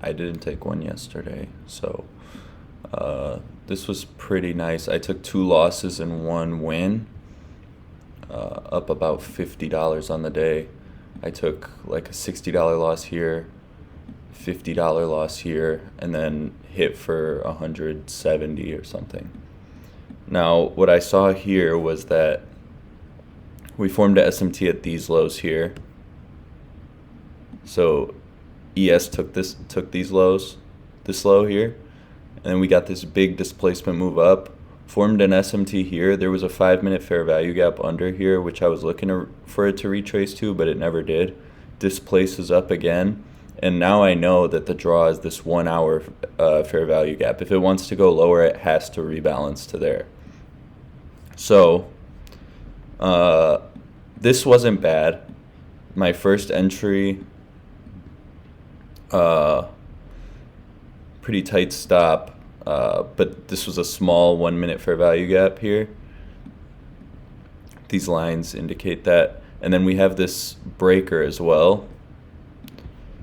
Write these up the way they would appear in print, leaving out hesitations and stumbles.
I didn't take one yesterday, so this was pretty nice. I took 2 losses and 1 win, up about $50 on the day. I took like a $60 loss here, $50 loss here, and then hit for 170 or something. Now, what I saw here was that we formed a SMT at these lows here. So ES took these lows, this low here, and then we got this big displacement move up, formed an SMT here. There was a 5-minute fair value gap under here, which I was looking for it to retrace to, but it never did. Displaces up again, and now I know that the draw is this 1 hour fair value gap. If it wants to go lower, it has to rebalance to there. So this wasn't bad. My first entry, pretty tight stop, but this was a small 1-minute fair value gap here. These lines indicate that. And then we have this breaker as well.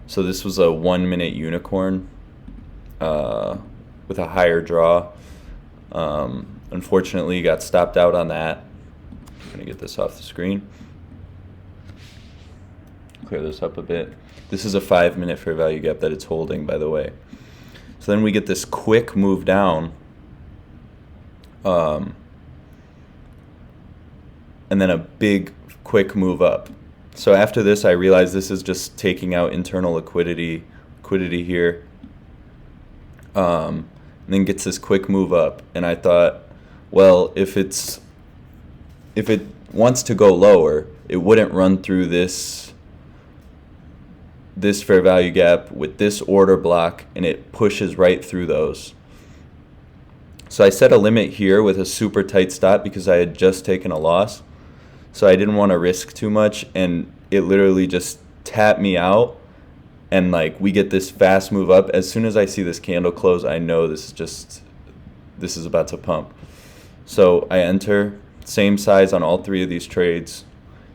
So this was a 1-minute unicorn with a higher draw. Unfortunately, got stopped out on that. I'm going to get this off the screen. Clear this up a bit. This is a 5-minute fair value gap that it's holding, by the way. So then we get this quick move down, and then a big quick move up. So after this, I realized this is just taking out internal liquidity here, and then gets this quick move up. And I thought, well, if it wants to go lower, it wouldn't run through this fair value gap with this order block, and it pushes right through those. So I set a limit here with a super tight stop because I had just taken a loss. So I didn't want to risk too much, and it literally just tapped me out, and like we get this fast move up. As soon as I see this candle close, I know this is about to pump. So I enter, same size on all 3 of these trades.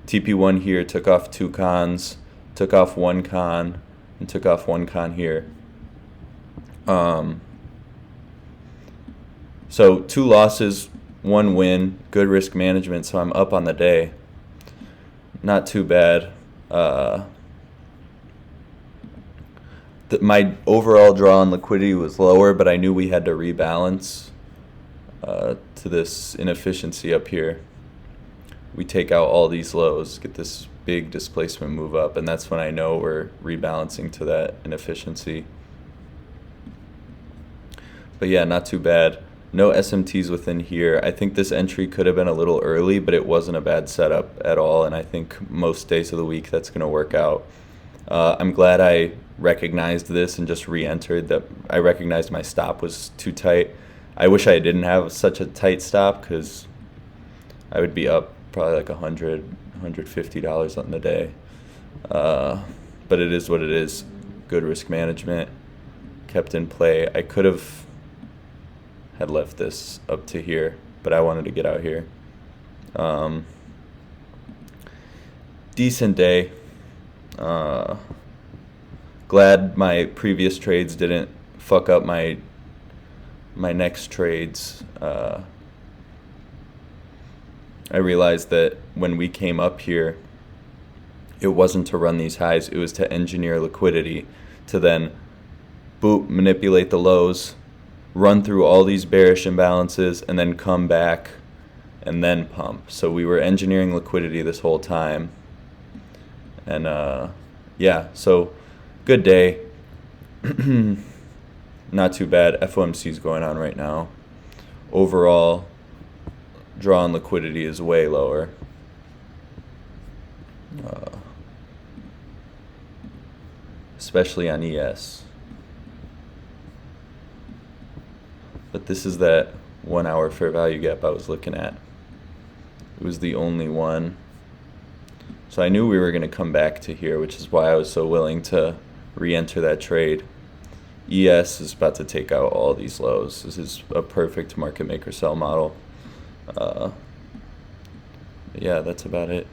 TP1 here took off 2 cons, took off 1 con, and took off 1 con here. So 2 losses, 1 win, good risk management, so I'm up on the day. Not too bad. My overall draw on liquidity was lower, but I knew we had to rebalance to this inefficiency up here. We take out all these lows, get this big displacement move up, and that's when I know we're rebalancing to that inefficiency. But yeah, not too bad. No SMTs within here. I think this entry could have been a little early, but it wasn't a bad setup at all, and I think most days of the week that's going to work out. I'm glad I recognized this and just re-entered. That I recognized my stop was too tight. I wish I didn't have such a tight stop because I would be up probably like $100, $150 on the day. But it is what it is. Good risk management, kept in play. I could have had left this up to here, but I wanted to get out here. Decent day. Glad my previous trades didn't fuck up my next trades. I realized that when we came up here, it wasn't to run these highs, it was to engineer liquidity, to then boop, manipulate the lows, run through all these bearish imbalances, and then come back and then pump. So we were engineering liquidity this whole time. And yeah, so good day. Not too bad. FOMC is going on right now. Overall, draw on liquidity is way lower. Especially on ES. But this is that 1 hour fair value gap I was looking at. It was the only one. So I knew we were going to come back to here, which is why I was so willing to re-enter that trade. ES is about to take out all these lows. This is a perfect market maker sell model. Yeah, that's about it.